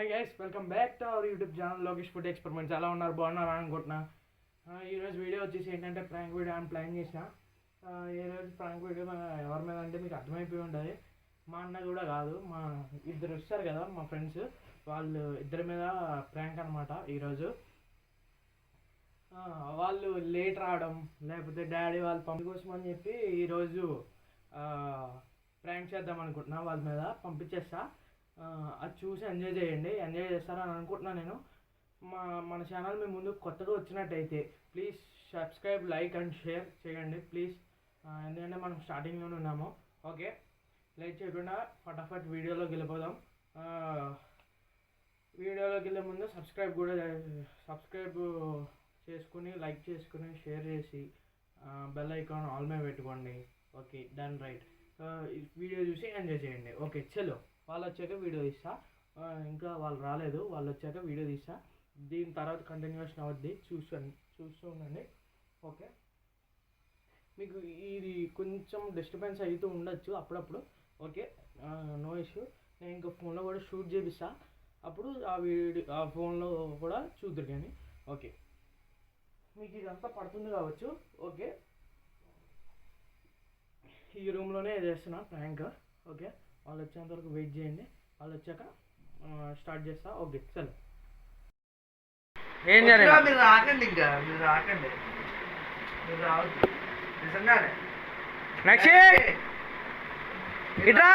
Hi guys, welcome back to our YouTube channel Lokesh food experiments. ఎలా ఉన్నారు? బాగున్నారా అనుకుంటున్నా. ఈరోజు వీడియో వచ్చేసి ఏంటంటే ప్రాంక్ వీడియో అని ప్లాన్ చేసిన. ఈరోజు ప్రాంక్ వీడియో ఎవరి మీద అంటే మీకు అర్థమైపోయి ఉంటుంది. మా అన్న కూడా కాదు, మా ఇద్దరు వస్తారు కదా మా ఫ్రెండ్స్, వాళ్ళు ఇద్దరి మీద ప్రాంక్ అనమాట. ఈరోజు వాళ్ళు లేట్ రావడం, లేకపోతే డాడీ వాళ్ళు కోసం అని చెప్పి ఈరోజు ప్రాంక్ చేద్దాం అనుకుంటున్నా. వాళ్ళ మీద పంపించేస్తా. అది చూసి ఎంజాయ్ చేయండి, ఎంజాయ్ చేస్తారని అనుకుంటున్నాను నేను. మన ఛానల్ మీ ముందు కొత్తగా వచ్చినట్టయితే please subscribe, like and share చేయండి ప్లీజ్. ఎందుకంటే మనం స్టార్టింగ్లోనే ఉన్నాము. ఓకే, లైక్ చేయకుండా ఫటాఫట్ వీడియోలోకి వెళ్ళిపోదాం. వీడియోలోకి వెళ్ళే ముందు సబ్స్క్రైబ్ చేసుకుని, లైక్ చేసుకుని, షేర్ చేసి బెల్ ఐకాన్ ఆల్ మీద పెట్టుకోండి. Okay, done, right. వీడియో చూసి ఎంజాయ్ చేయండి. ఓకే, చలో. వాళ్ళు వచ్చాక వీడియో తీస్తా. ఇంకా వాళ్ళు రాలేదు, వాళ్ళు వచ్చాక వీడియో తీస్తా. దీని తర్వాత కంటిన్యూషన్ అవుద్ది, చూస్తూ ఉండండి. ఓకే, మీకు ఇది కొంచెం డిస్టర్బెన్స్ అవుతూ ఉండొచ్చు అప్పుడప్పుడు. Okay, no issue. నేను ఇంకా ఫోన్లో కూడా షూట్ చేపిస్తా, అప్పుడు ఆ ఫోన్లో కూడా చూద్దరు కానీ. ఓకే, మీకు ఇదంతా పడుతుంది కావచ్చు. ఓకే, ఈ రూమ్లోనే చేస్తున్నా ప్రాంక్. ఓకే, వాళ్ళు వచ్చేంత వరకు వెయిట్ చేయండి. వాళ్ళు వచ్చాక స్టార్ట్ చేస్తా. ఓకే, చలో. ఏం చేయాలి? మీరు రాకండి, ఇంకా మీరు రాకండి, మీరు రావద్దు నిజంగానే. ఇట్రా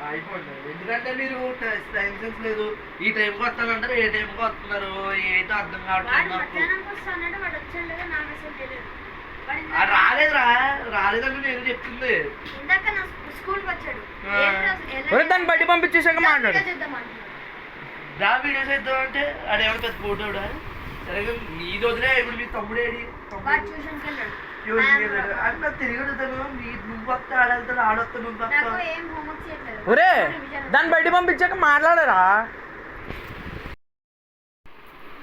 అయిపోండి. ఎందుకంటే మీరు టైం సెన్స్ లేదు. ఈ టైంకి వస్తానంటారు, ఏ టైంకి వస్తున్నారు ఏంటో అర్థం కావట్లేదు. రాలేదంటే నేను చెప్తుంది. దాన్ని బయట పంపించేసాక మాట్లాడు. దా వీడియో చేద్దాం అంటే అదేమన్నా పెద్ద ఫోటోడా? సరే, నీది వదిలే. ఇప్పుడు మీ తమ్ముడేడి? అట్లా తిరిగడుతాను. నువ్వు వస్తే ఆడెళ్తాడు, ఆడొస్తాను. ఒరే, దాన్ని బయట పంపించాక మాట్లాడరా?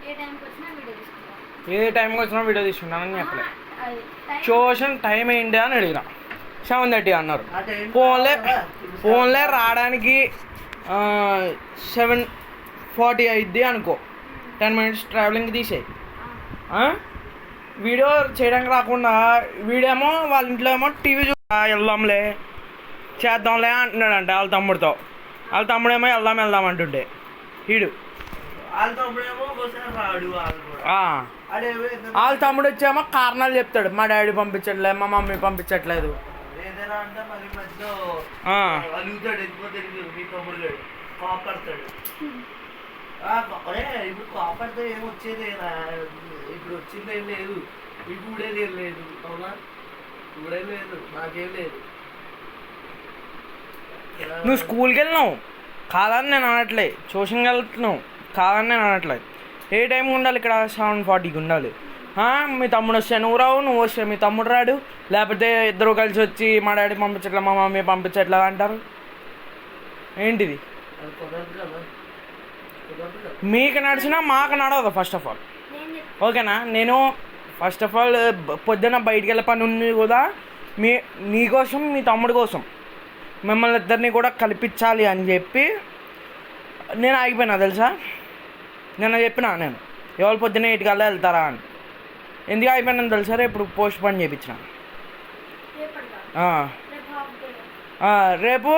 ఏ టైంకి వచ్చినా వీడియో తీసుకున్నానని చెప్పలే. ట్యూషన్ టైం ఏంటి అని అడిగినా. 7:30 అన్నారు. ఫోన్లే రావడానికి 7:40 అయిద్ది అనుకో. 10 minutes ట్రావెలింగ్కి తీసేయి. వీడియో చేయడానికి రాకుండా వీడేమో వాళ్ళ ఇంట్లో ఏమో టీవీ వెళ్దాంలే, చేద్దాంలే అంటున్నాడంట వాళ్ళ తమ్ముడితో. వాళ్ళ తమ్ముడేమో వెళ్దాం అంటుండే. వీడు వాళ్ళ తమ్ముడు వచ్చేమో కారణాలు చెప్తాడు. మా డాడీ పంపించట్లేదు, మా మమ్మీ పంపించట్లేదు. ఇప్పుడు కాపాడితే ఏమొచ్చేది? ఇప్పుడు వచ్చిందేం లేదు, మీకు ఊడేది ఏం లేదు. అవునా? ఊడేం లేదు, నాకేం లేదు. నువ్వు స్కూల్కి వెళ్ళినావు కాదని నేను అనట్లే, ట్యూషన్కి వెళ్తున్నావు కాదని నేను అనట్లేదు. ఏ టైంకి ఉండాలి ఇక్కడ? 7:40కి ఉండాలి. మీ తమ్ముడు వస్తే నువ్వు రావు, నువ్వు వస్తే మీ తమ్ముడు రాడు. లేకపోతే ఇద్దరు కలిసి వచ్చి మా డాడీ పంపించట్లే, మా మమ్మీ పంపించట్లే అంటారు. ఏంటిది? మీకు నడిచినా మాకు నడవదు ఫస్ట్ ఆఫ్ ఆల్. ఓకేనా? నేను ఫస్ట్ ఆఫ్ ఆల్ పొద్దున్న బయటికి వెళ్ళే పని ఉంది కూడా నీకోసం, మీ తమ్ముడి కోసం, మిమ్మల్ని ఇద్దరిని కూడా కల్పించాలి అని చెప్పి నేను ఆగిపోయినా తెలుసా. నేను ఎవరు పొద్దున్న 8 కల్లా వెళ్తారా అని. ఎందుకు అయిపోయినా తెలుసా? ఇప్పుడు పోస్ట్ పోన్ చేయించిన. రేపు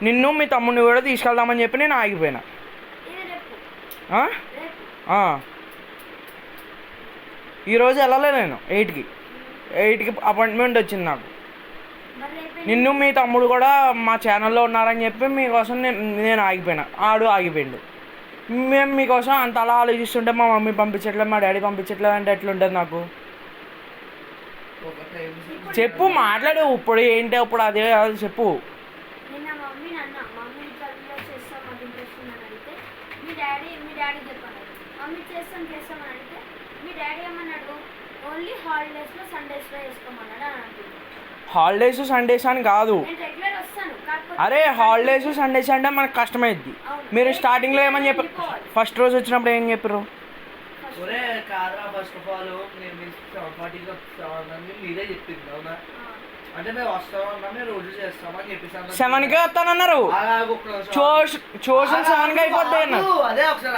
నిన్ను మీ తమ్ముడిని కూడా తీసుకెళ్దామని చెప్పి నేను ఆగిపోయినా. ఈరోజు వెళ్ళలే నేను. 8కి అపాయింట్మెంట్ వచ్చింది నాకు. నిన్ను మీ తమ్ముడు కూడా మా ఛానల్లో ఉన్నారని చెప్పి మీకోసం నేను ఆగిపోయినా. ఆడు ఆగిపోయిండు. మేము మీకోసం అంత అలా ఆలోచిస్తుంటే మా మమ్మీ పంపించట్లేదు, మా డాడీ పంపించట్లేదు అంటే ఎట్లుంటుంది నాకు? చెప్పు, మాట్లాడు. ఇప్పుడు ఏంటి? ఇప్పుడు అదే చెప్పు. హాలిడేస్ సండేస్ అని కాదు. అరే, హాలిడేస్ సండేస్ అంటే మనకు కష్టమైద్ది. మీరు స్టార్టింగ్లో ఏమని చెప్పారు? ఫస్ట్ రోజు వచ్చినప్పుడు ఏం చెప్పారు? ఫస్ట్ ఆఫ్ ఆల్ మీరే చెప్పింది. అవునా? అంటే మేము వస్తామన్నా మేము రోజు చేస్తామని చెప్పేసి 7కి వస్తానన్నారు. ట్యూషన్ 7కి అయిపోద్ది అన్నారు. అదే ఒకసారి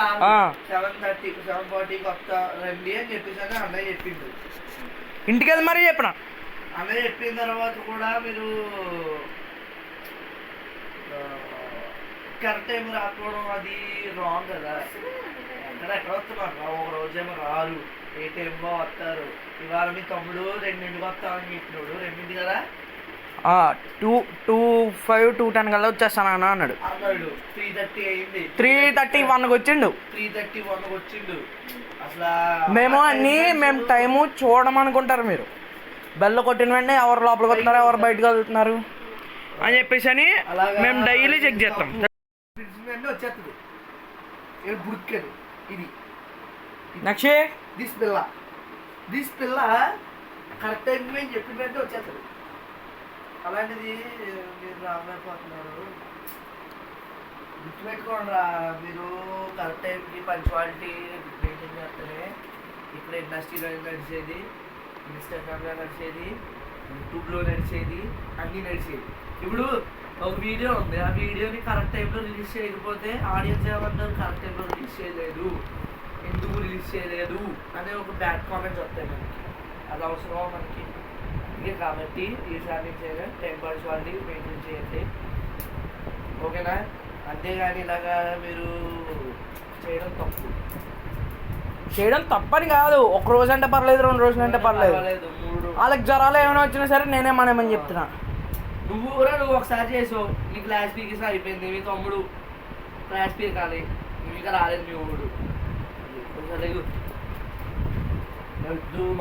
7:30 7:40 వస్తా రండి అని చెప్పేసి అన్నయ్య చెప్పిండు. ఇంటికి వెళ్ళి మరీ చెప్పిన. అన్నయ్య చెప్పిన తర్వాత కూడా మీరు కరెక్ట్ టైం రాకపోవడం అది రాంగ్ కదా. ఎక్కడ వస్తున్నారు ఒక రోజేమో రారు, ఏ టైంలో వస్తారు. ఇవాళ మీ తమ్ముడు 2 వస్తామని చెప్పినాడు. 2 కదా 2:05 2:10 కల్లా వచ్చేస్తాను అన్నాడు. 3:30 అయింది. 3:31కి వచ్చిండు. 3:31కి వచ్చిండు. అసలు మేము టైము చూడమనుకుంటారు మీరు. బెల్ల కొట్టిన వెంటనే ఎవరు లోపలికి వస్తున్నారు, ఎవరు బయటకు వెళ్తున్నారు అని చెప్పేసి అని మేము డైలీ చెక్ చేస్తాం. వచ్చేస్తుంది బుడికేది ఇది నక్షి దిస్ పిల్ల కరెక్ట్ టైం మేము చెప్పిన వెంటనే వచ్చేస్తుంది. అలాంటిది మీరు రాలేకపోతున్నారు. గుర్తుపెట్టుకోండి రా, మీరు కరెక్ట్ టైంకి పంచువాలిటీ మెయింటైన్ చేస్తేనే ఇక్కడ ఇండస్ట్రీలో నడిచేది, ఇన్స్టాగ్రామ్లో నడిచేది, యూట్యూబ్లో నడిచేది, అన్నీ నడిచేది. ఇప్పుడు ఒక వీడియో ఉంది, ఆ వీడియోని కరెక్ట్ టైంలో రిలీజ్ చేయకపోతే ఆడియన్స్ ఏమన్నారు కరెక్ట్ టైంలో రిలీజ్ చేయలేదు, ఎందుకు రిలీజ్ చేయలేదు అనే ఒక బ్యాడ్ కామెంట్స్ వస్తాయి మనకి. అది అవసరం మనకి. ఇదే కాబట్టి ఈసారి నుంచి టైం పంచువాలిటీ మెయింటైన్ చేయండి, ఓకేనా? అంతేగాని ఇలాగా మీరు చేయడం తప్పని కాదు. ఒక రోజు అంటే పర్లేదు, 2 రోజులు అంటే పర్లేదు. 3 వాళ్ళకి జ్వరాలు ఏమైనా వచ్చినా సరే నేనే మనమని చెప్తున్నా. నువ్వు ఒకసారి చేసావు, నీ క్లాస్ పీకేసి అయిపోయింది. మీ తమ్ముడు క్లాస్ పీకాలి, ఇంకా రాలేదు మీ ఊడు.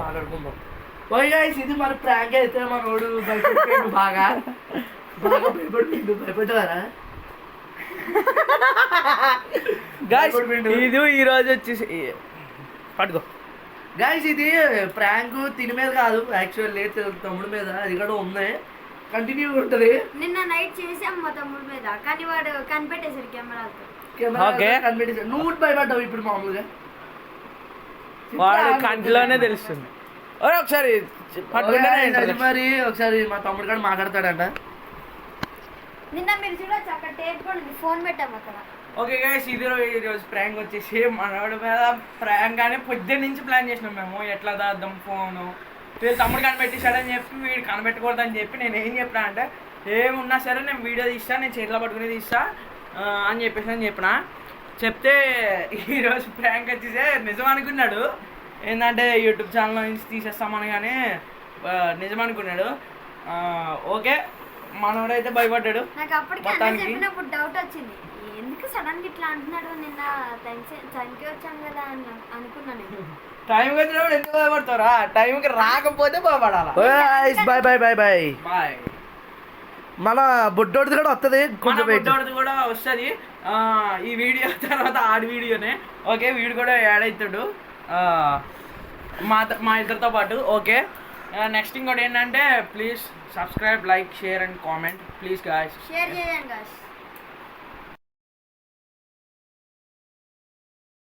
మాట్లాడుకుందాం. ఓయ్ గైస్, ఇది మన ప్రాంక్ అయితే మన వాడు భయపడిపోయిండు, బాగా భయపడ్డారా ఇది ఈరోజు వచ్చేసి పట్టుకో గైస్. ఇది ప్రాంక్ తిని మీద కాదు, యాక్చువల్లీ తమ్ముడు మీద. అది కూడా ఉంది, కంటిన్యూ ఉంటుంది. నిన్న నైట్ చేసాం మా తమ్ముడు మీద, కానీ వాడు కనిపెట్టేశాడు కెమెరాతో. కనిపెట్టేశాడు. నువ్వు భయపడ్డావు ఇప్పుడు మామూలుగా. వాడు కంటిలోనే తెలుస్తుంది. ఒకసారి మరి ఒకసారి మా తమ్ముడు కూడా మాట్లాడతాడంట. నిన్న మీరు చూడొచ్చు, అక్కడ టేప్ కూడా ఉంది, ఫోన్ పెట్టాము అక్కడ. ఓకే గైస్, ఈరోజు ప్రాంక్ వచ్చేసి మనవాడి మీద ప్రాంక్ కానీ పొద్దున్న నుంచి ప్లాన్ చేసినాం మేము. ఎట్లా దాద్దాం ఫోను, వీళ్ళు తమ్ముడు కనిపెట్టేశాడని చెప్పి వీడు కనిపెట్టకూడదని చెప్పి నేను ఏం చెప్పినా అంటే, ఏమున్నా సరే నేను వీడియో తీస్తా, నేను చేతిలో పట్టుకుని తీస్తా అని చెప్పిన. చెప్తే ఈరోజు ప్రాంక్ వచ్చేసే నిజం అనుకున్నాడు. ఏంటంటే యూట్యూబ్ ఛానల్ నుంచి తీసేస్తామని కానీ నిజం అనుకున్నాడు. ఓకే, మనోడైతే భయపడ్డాడు. నాకు అప్పటికి చెప్పినప్పుడు డౌట్ వచ్చింది, ఎందుకు సడన్ గా ఇట్లా అంటున్నాడు. నిన్న టైంకి వచ్చాను కదా అని అనుకున్నాను నేను. టైంకి వచ్చినప్పుడు ఎందుకు భయపడతారా? టైంకి రాకపోతే భయపడాలా. Bye bye bye bye bye. మన బుడ్డోడిది కూడా వస్తుంది, బుడ్డోడిది కూడా వస్తుంది ఈ వీడియో తర్వాత. ఆడి వీడియోనే. ఓకే, వీడు కూడా యాడ్ అవుతాడు మా ఇద్దరితో పాటు. ఓకే, నెక్స్ట్ ఇంకోటి ఏంటంటే please subscribe, like, share and comment please guys. Share చేయండి గాయ్స్.